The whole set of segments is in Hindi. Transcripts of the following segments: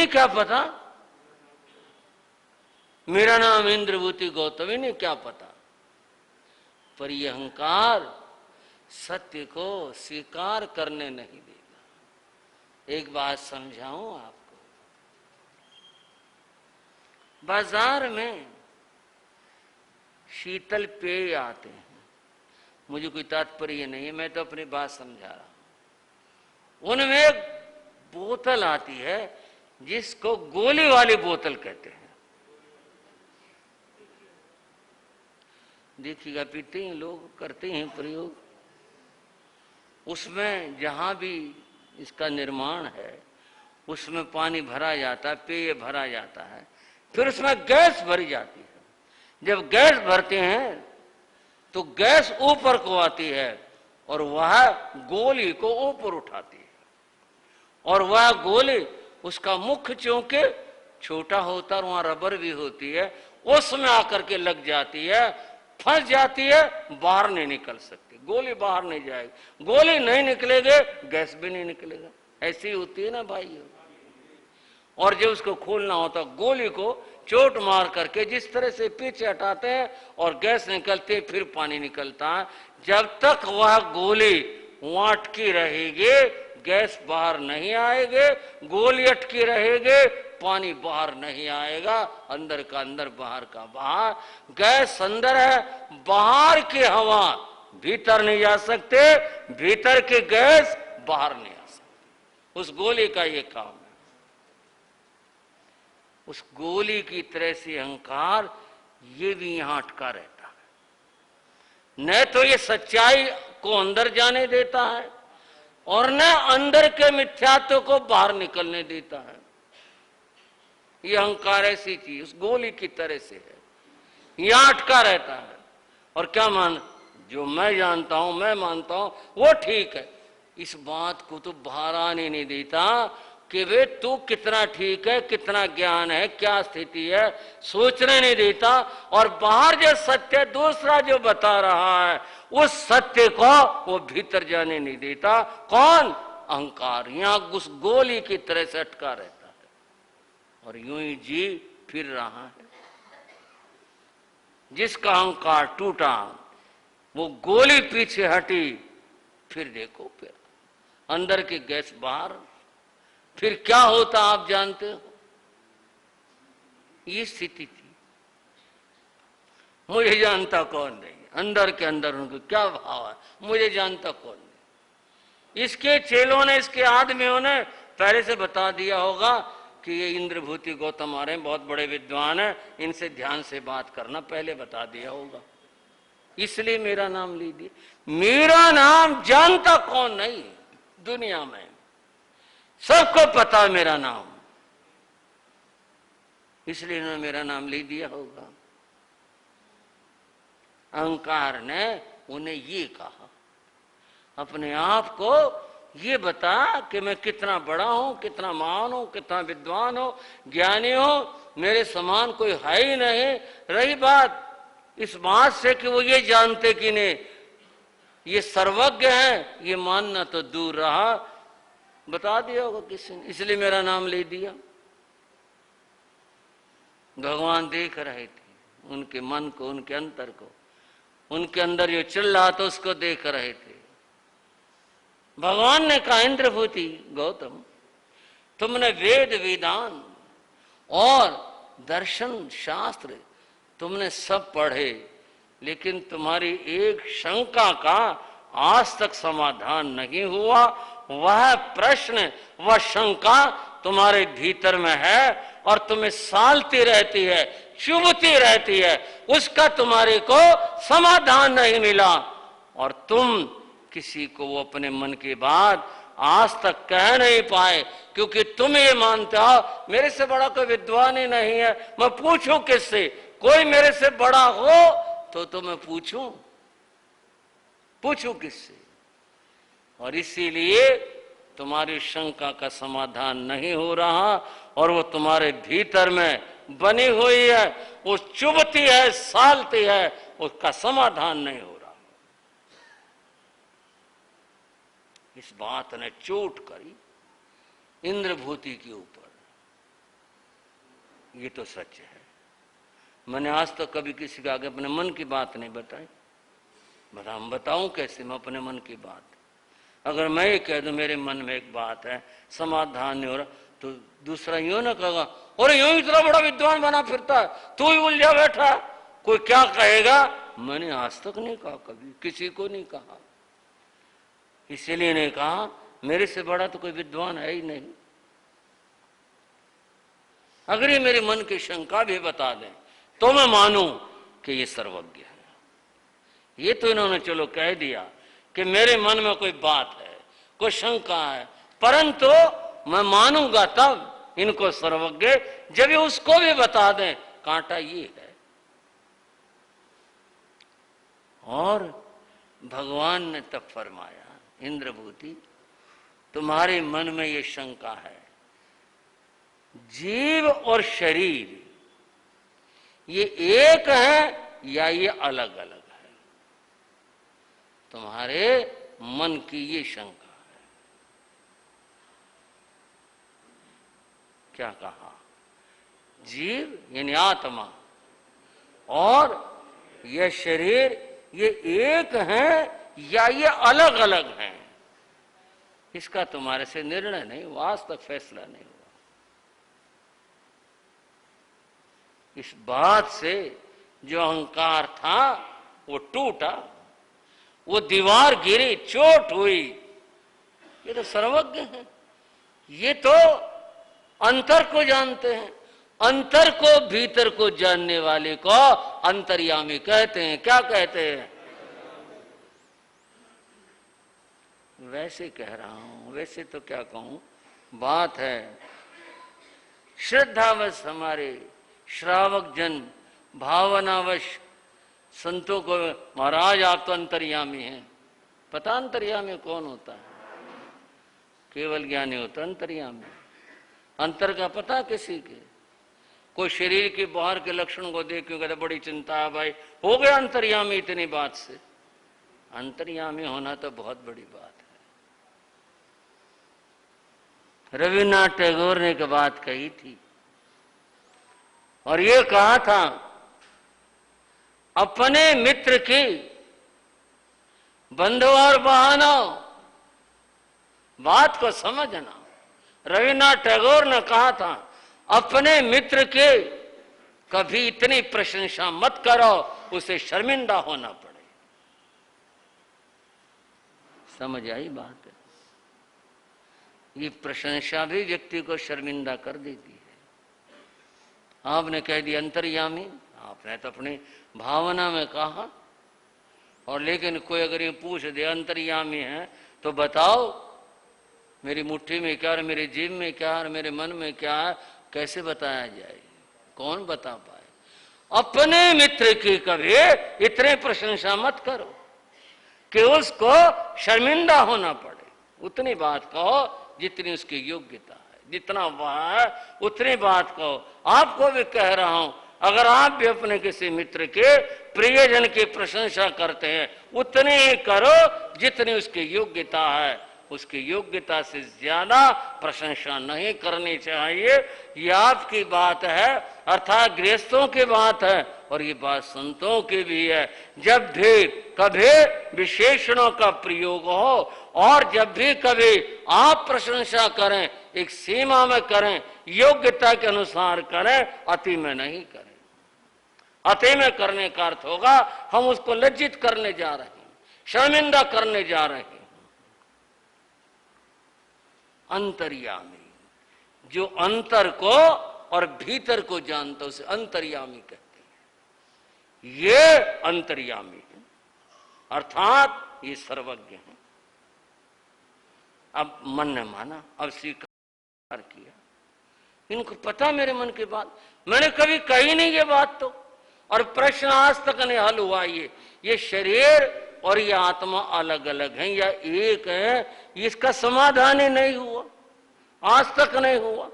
इन्हें क्या पता, मेरा नाम इंद्रभूति गौतम, इन्हें क्या पता। पर यह अहंकार सत्य को स्वीकार करने नहीं देगा। एक बात समझाऊं आपको, बाजार में शीतल पेय आते हैं, मुझे कोई तात्पर्य नहीं है, मैं तो अपनी बात समझा रहा हूं। उनमें एक बोतल आती है जिसको गोली वाली बोतल कहते हैं। देखिएगा, पीते हैं लोग, करते हैं प्रयोग। उसमें जहां भी इसका निर्माण है उसमें पानी भरा जाता है, पेय भरा जाता है, फिर उसमें गैस भरी जाती है। जब गैस भरते हैं तो गैस ऊपर को आती है और वह गोली को ऊपर उठाती है, और वह गोली उसका मुख्य चूंकि छोटा होता है और वहां रबर भी होती है, उसमें आकर के लग जाती है, फंस जाती है, बाहर नहीं निकल सकती, गोली बाहर नहीं जाएगी, गोली नहीं निकलेगी, गैस भी नहीं निकलेगा। ऐसी होती है ना भाइयों। और जब उसको खोलना होता, गोली को चोट मार करके जिस तरह से पीछे हटाते हैं और गैस निकलती है, फिर पानी निकलता है। जब तक वह गोली वहां अटकी रहेगी, गैस बाहर नहीं आएगी, गोली अटकी रहेगी, पानी बाहर नहीं आएगा। अंदर का अंदर, बाहर का बाहर। गैस अंदर है, बाहर की हवा भीतर नहीं जा सकते, भीतर की गैस बाहर नहीं आ सकती। उस गोली का ये काम है। उस गोली की तरह से अहंकार ये भी यहां अटका रहता है। न तो ये सच्चाई को अंदर जाने देता है और न अंदर के मिथ्यात्व को बाहर निकलने देता है। ये अहंकार ऐसी चीज उस गोली की तरह से है, यहां अटका रहता है। और क्या मान, जो मैं जानता हूं, मैं मानता हूं, वो ठीक है, इस बात को तो बाहर आने नहीं देता कि वे तू कितना ठीक है, कितना ज्ञान है, क्या स्थिति है, सोचने नहीं देता। और बाहर जो सत्य दूसरा जो बता रहा है, उस सत्य को वो भीतर जाने नहीं देता। कौन? अहंकार। यहां उस गोली की तरह से अटका रहता है और यूं ही जी फिर रहा है। जिसका अहंकार टूटा, वो गोली पीछे हटी, फिर देखो, फिर अंदर की गैस बाहर, फिर क्या होता आप जानते हो। ये स्थिति थी। मुझे जानता कौन नहीं, अंदर के अंदर उनको क्या भाव है, मुझे जानता कौन नहीं। इसके चेलों ने, इसके आदमियों ने पहले से बता दिया होगा कि ये इंद्रभूति गौतम आ रहे हैं, बहुत बड़े विद्वान हैं, इनसे ध्यान से बात करना, पहले बता दिया होगा, इसलिए मेरा नाम ले दिया। मेरा नाम जानता कौन नहीं दुनिया में, सबको पता है मेरा नाम, इसलिए इन्होंने मेरा नाम ले दिया होगा। अहंकार ने उन्हें ये कहा, अपने आप को ये बता कि मैं कितना बड़ा हूं, कितना महान हूं, कितना विद्वान हूं, ज्ञानी हूं, मेरे समान कोई है ही नहीं। रही बात इस बात से कि वो ये जानते कि नहीं ये सर्वज्ञ है, ये मानना तो दूर रहा, बता दिया होगा किसी ने, इसलिए मेरा नाम ले दिया। भगवान देख रहे थे उनके मन को, उनके अंतर को, उनके अंदर जो चल रहा था उसको देख रहे थे। भगवान ने कहा, इंद्रभूति गौतम, तुमने वेद वेदांत और दर्शन शास्त्र तुमने सब पढ़े, लेकिन तुम्हारी एक शंका का आज तक समाधान नहीं हुआ। वह प्रश्न, वह शंका तुम्हारे भीतर में है और तुम्हें सालती रहती है, चुभती रहती है, उसका तुम्हारे को समाधान नहीं मिला। और तुम किसी को वो अपने मन की बात आज तक कह नहीं पाए, क्योंकि तुम ये मानते हो मेरे से बड़ा कोई विद्वान ही नहीं है, मैं पूछूं किससे, कोई मेरे से बड़ा हो तो मैं पूछूं किससे। और इसीलिए तुम्हारी शंका का समाधान नहीं हो रहा और वो तुम्हारे भीतर में बनी हुई है, वो चुभती है, सालती है, उसका समाधान नहीं हो रहा। इस बात ने चोट करी इंद्रभूति के ऊपर। ये तो सच है। मैंने आज तक कभी किसी के आगे अपने मन की बात नहीं बताई। हम बताऊं कैसे मैं अपने मन की बात? अगर मैं ये कह दूं मेरे मन में एक बात है, समाधान नहीं हो रहा, तो दूसरा यूं ना कहेगा और यूं इतना बड़ा विद्वान बना फिरता है, तू ही उलझा बैठा, कोई क्या कहेगा? मैंने आज तक नहीं कहा, कभी किसी को नहीं कहा। इसीलिए नहीं कहा, मेरे से बड़ा तो कोई विद्वान है ही नहीं। अगर ये मेरे मन की शंका भी बता दें तो मैं मानूं कि ये सर्वज्ञ है। ये तो इन्होंने चलो कह दिया कि मेरे मन में कोई बात है, कोई शंका है, परंतु मैं मानूंगा तब इनको सर्वज्ञ जब ये उसको भी बता दें कांटा ये है। और भगवान ने तब फरमाया, इंद्रभूति तुम्हारे मन में ये शंका है, जीव और शरीर ये एक है या ये अलग अलग है? तुम्हारे मन की ये शंका है। क्या कहा? जीव यानी आत्मा और यह शरीर ये एक है या ये अलग अलग है? इसका तुम्हारे से निर्णय नहीं हुआ, आज तक फैसला नहीं हुआ। इस बात से जो अहंकार था वो टूटा, वो दीवार गिरी, चोट हुई। ये तो सर्वज्ञ है, ये तो अंतर को जानते हैं। अंतर को, भीतर को जानने वाले को अंतर्यामी कहते हैं। क्या कहते हैं? वैसे कह रहा हूं, वैसे तो क्या कहूं, बात है श्रद्धावश हमारे श्रावक जन भावनावश संतों को, महाराज आप तो अंतर्यामी हैं। पता अंतर्यामी कौन होता है? केवल ज्ञानी होता अंतर्यामी। अंतर का पता किसी के? कोई शरीर के बाहर के लक्षण को देख के कहता बड़ी चिंता है भाई, हो गया अंतर्यामी इतनी बात से। अंतर्यामी होना तो बहुत बड़ी बात है। रविन्द्रनाथ टैगोर ने एक बात कही थी और ये कहा था, अपने मित्र की बंधु और बहानों, बात को समझना। रविन्द्रनाथ टैगोर ने कहा था, अपने मित्र के कभी इतनी प्रशंसा मत करो उसे शर्मिंदा होना पड़े। समझ आई बात है? ये प्रशंसा भी व्यक्ति को शर्मिंदा कर देती है। आपने कह दिया अंतर्यामी, आपने तो अपनी भावना में कहा, और लेकिन कोई अगर ये पूछ दे अंतर्यामी है तो बताओ मेरी मुट्ठी में क्या और मेरे जीव में क्या और मेरे मन में क्या है, कैसे बताया जाए? कौन बता पाए? अपने मित्र की कभी इतने प्रशंसा मत करो कि उसको शर्मिंदा होना पड़े। उतनी बात कहो जितनी उसकी योग्यता है, जितना वह है उतनी बात कहो। आपको भी कह रहा हूं, अगर आप भी अपने किसी मित्र के प्रियजन की प्रशंसा करते हैं उतने ही करो जितनी उसकी योग्यता है। उसकी योग्यता से ज्यादा प्रशंसा नहीं करनी चाहिए। ये आपकी बात है, अर्थात गृहस्थों की बात है, और ये बात संतों की भी है। जब भी कभी विशेषणों का प्रयोग हो और जब भी कभी आप प्रशंसा करें, एक सीमा में करें, योग्यता के अनुसार करें, अति में नहीं करें। अति में करने का अर्थ होगा हम उसको लज्जित करने जा रहे हैं, शर्मिंदा करने जा रहे हैं। अंतर्यामी, जो अंतर को और भीतर को जानता उसे अंतर्यामी कहते हैं। ये अंतर्यामी है, अर्थात ये सर्वज्ञ है। अब मन ने माना, अब स्वीकार किया, इनको पता मेरे मन की बात, मैंने कभी कही नहीं ये बात तो, और प्रश्न आज तक नहीं हल हुआ। ये शरीर और ये आत्मा अलग अलग हैं या एक है, इसका समाधान ही नहीं हुआ, आज तक नहीं हुआ।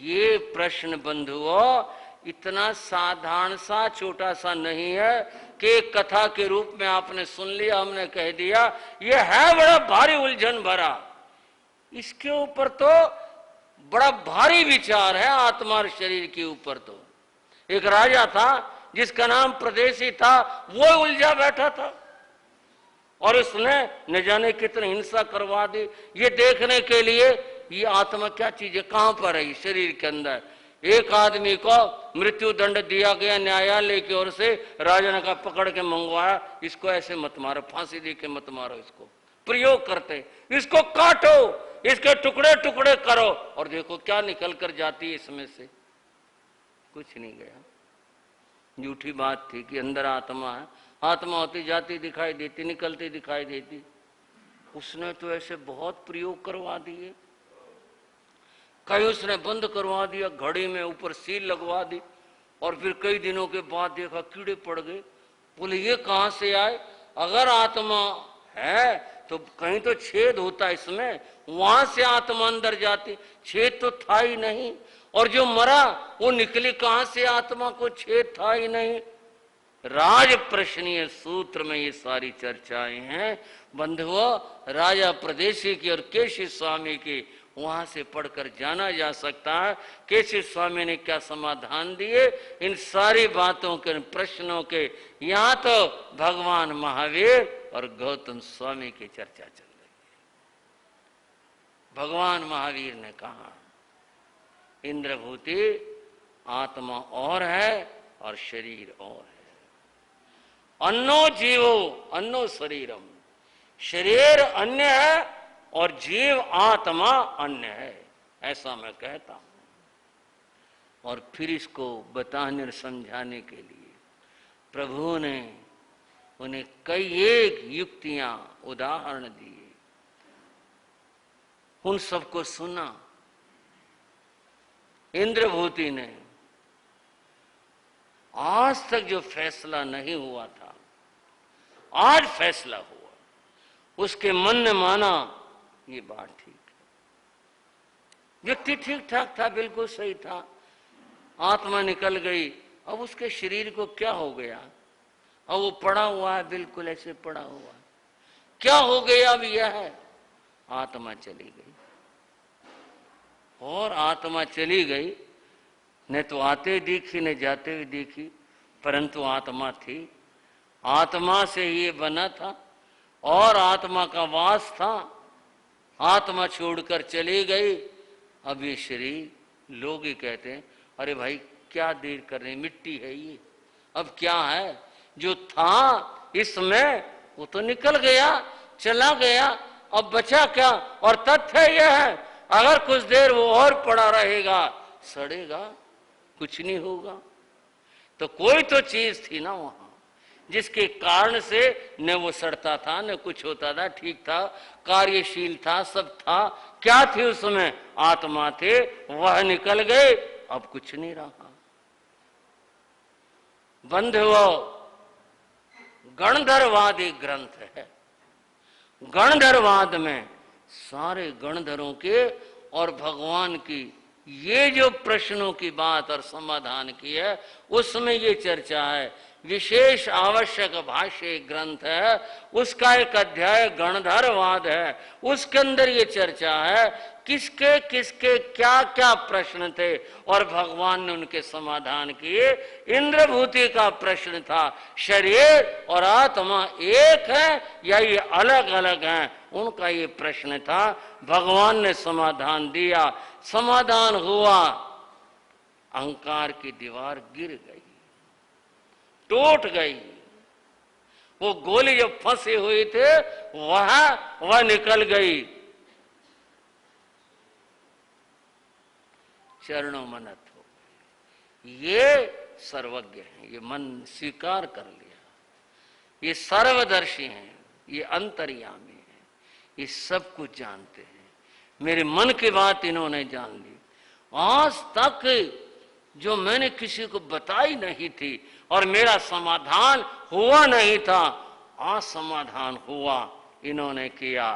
ये प्रश्न बंधुओं इतना साधारण सा छोटा सा नहीं है कि एक कथा के रूप में आपने सुन लिया, हमने कह दिया। ये है बड़ा भारी उलझन भरा। इसके ऊपर तो बड़ा भारी विचार है आत्मा और शरीर के ऊपर। तो एक राजा था जिसका नाम प्रदेशी था, वो उलझा बैठा था और उसने न जाने कितनी हिंसा करवा दी ये देखने के लिए ये आत्मा क्या चीज है, कहां पर है शरीर के अंदर। एक आदमी को मृत्यु दंड दिया गया न्यायालय की ओर से, राजा ने कहा पकड़ के मंगवाया, इसको ऐसे मत मारो, फांसी दे के मत मारो, इसको प्रयोग करते, इसको काटो, इसके टुकड़े टुकड़े करो। और देखो क्या निकल कर जाती है इसमें से, कुछ नहीं गया। झूठी बात थी कि अंदर आत्मा है, आत्मा होती जाती दिखाई देती, निकलती दिखाई देती। उसने तो ऐसे बहुत प्रयोग करवा दिए, कहीं उसने बंद करवा दिया, घड़ी में ऊपर सील लगवा दी, और फिर कई दिनों के बाद देखा कीड़े पड़ गए। बोले ये कहां से आए, अगर आत्मा है तो कहीं तो छेद होता इसमें, वहां से आत्मा अंदर जाती, छेद तो था ही नहीं। और जो मरा वो निकली कहां से, आत्मा को छेद था ही नहीं। राज प्रश्नीय सूत्र में ये सारी चर्चाएं हैं बंधुओं। राजा प्रदेशी की और केशव स्वामी की वहां से पढ़कर जाना जा सकता है केशव स्वामी ने क्या समाधान दिए इन सारी बातों के, प्रश्नों के। यहां तो भगवान महावीर और गौतम स्वामी की चर्चा चल रही है। भगवान महावीर ने कहा इंद्रभूति आत्मा और है और शरीर और है। अन्नो जीवो अन्नो शरीरम, शरीर अन्य है और जीव आत्मा अन्य है, ऐसा मैं कहता हूं। और फिर इसको बताने और समझाने के लिए प्रभु ने उन्हें कई एक युक्तियां उदाहरण दिए, उन सबको सुना। इंद्रभूति ने आज तक जो फैसला नहीं हुआ था आज फैसला हुआ, उसके मन ने माना ये बात ठीक है। व्यक्ति ठीक ठाक था, बिल्कुल सही था, आत्मा निकल गई, अब उसके शरीर को क्या हो गया, अब वो पड़ा हुआ है, बिल्कुल ऐसे पड़ा हुआ है, क्या हो गया अब यह है, आत्मा चली गई। और आत्मा चली गई, न तो आते दिखी न जाते हुए दिखी, परंतु आत्मा थी, आत्मा से ये बना था और आत्मा का वास था। आत्मा छोड़कर चली गई, अब ये शरीर, लोग ही कहते हैं अरे भाई क्या देर कर रहे, मिट्टी है ये, अब क्या है, जो था इसमें वो तो निकल गया, चला गया, अब बचा क्या। और तथ्य यह है अगर कुछ देर वो और पड़ा रहेगा सड़ेगा, कुछ नहीं होगा। तो कोई तो चीज थी ना वहां जिसके कारण से न वो सड़ता था न कुछ होता था, ठीक था, कार्यशील था, सब था। क्या थी उसमें, आत्मा थे, वह निकल गए, अब कुछ नहीं रहा। बंधुओं गणधरवाद एक ग्रंथ है, गणधरवाद में सारे गणधरों के और भगवान की ये जो प्रश्नों की बात और समाधान की है उसमें ये चर्चा है। विशेष आवश्यक भाष्य ग्रंथ है, उसका एक अध्याय गणधरवाद है, उसके अंदर ये चर्चा है किसके किसके क्या क्या प्रश्न थे और भगवान ने उनके समाधान किए। इंद्रभूति का प्रश्न था शरीर और आत्मा एक है या ये अलग अलग हैं, उनका ये प्रश्न था, भगवान ने समाधान दिया। समाधान हुआ, अहंकार की दीवार गिर गई, टूट गई। वो गोली जब फंसे हुए थे वह निकल गई। चरणों मनत हो, ये सर्वज्ञ है, ये मन स्वीकार कर लिया, ये सर्वदर्शी हैं, ये अंतर्यामी है, ये सब कुछ जानते हैं। मेरे मन की बात इन्होंने जान ली, आज तक जो मैंने किसी को बताई नहीं थी और मेरा समाधान हुआ नहीं था, आज समाधान हुआ, इन्होंने किया।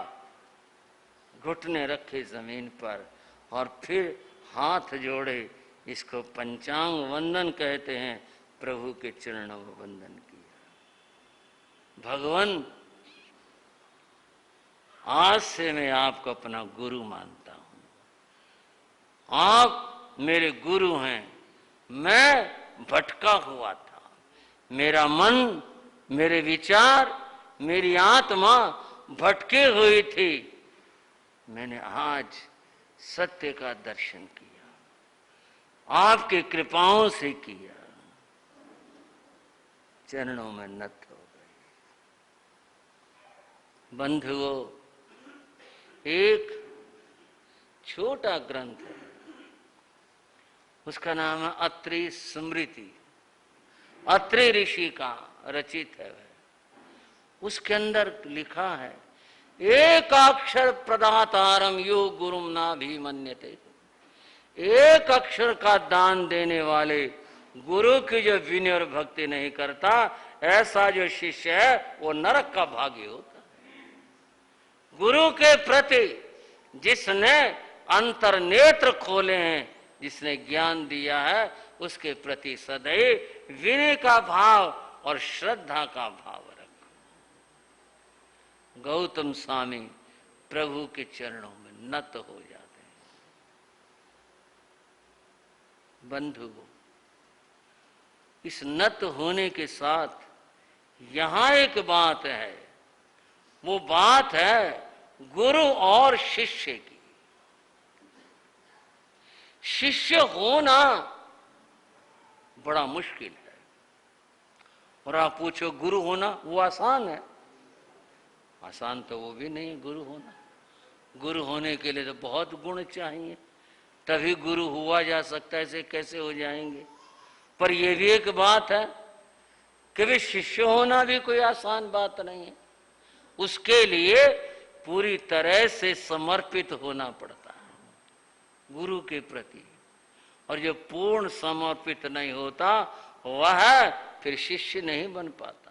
घुटने रखे जमीन पर और फिर हाथ जोड़े, इसको पंचांग वंदन कहते हैं, प्रभु के चरणों में वंदन किया। भगवान आज से मैं आपको अपना गुरु मानता हूं, आप मेरे गुरु हैं, मैं भटका हुआ था, मेरा मन, मेरे विचार, मेरी आत्मा भटके हुई थी। मैंने आज सत्य का दर्शन किया, आपकी कृपाओं से किया, चरणों में नत हो गए। बंधुओं, एक छोटा ग्रंथ है, उसका नाम है अत्रि स्मृति, अत्रि ऋषि का रचित है। उसके अंदर लिखा है, एक अक्षर प्रदातारम यो गुरुम नाभिमन्यते। एक अक्षर का दान देने वाले गुरु की जो विनय और भक्ति नहीं करता, ऐसा जो शिष्य है वो नरक का भागी होता है। गुरु के प्रति जिसने अंतर्नेत्र खोले हैं, जिसने ज्ञान दिया है, उसके प्रति सदैव विनय का भाव और श्रद्धा का भाव रखो। गौतम स्वामी प्रभु के चरणों में नत हो जाते हैं। बंधुओं, इस नत होने के साथ यहां एक बात है, वो बात है गुरु और शिष्य की। शिष्य होना बड़ा मुश्किल है, और आप पूछो गुरु होना, वो आसान है? आसान तो वो भी नहीं है गुरु होना। गुरु होने के लिए तो बहुत गुण चाहिए, तभी गुरु हुआ जा सकता है, ऐसे कैसे हो जाएंगे। पर यह भी एक बात है कि वे शिष्य होना भी कोई आसान बात नहीं है। उसके लिए पूरी तरह से समर्पित होना पड़ता है गुरु के प्रति, और जो पूर्ण समर्पित नहीं होता वह फिर शिष्य नहीं बन पाता।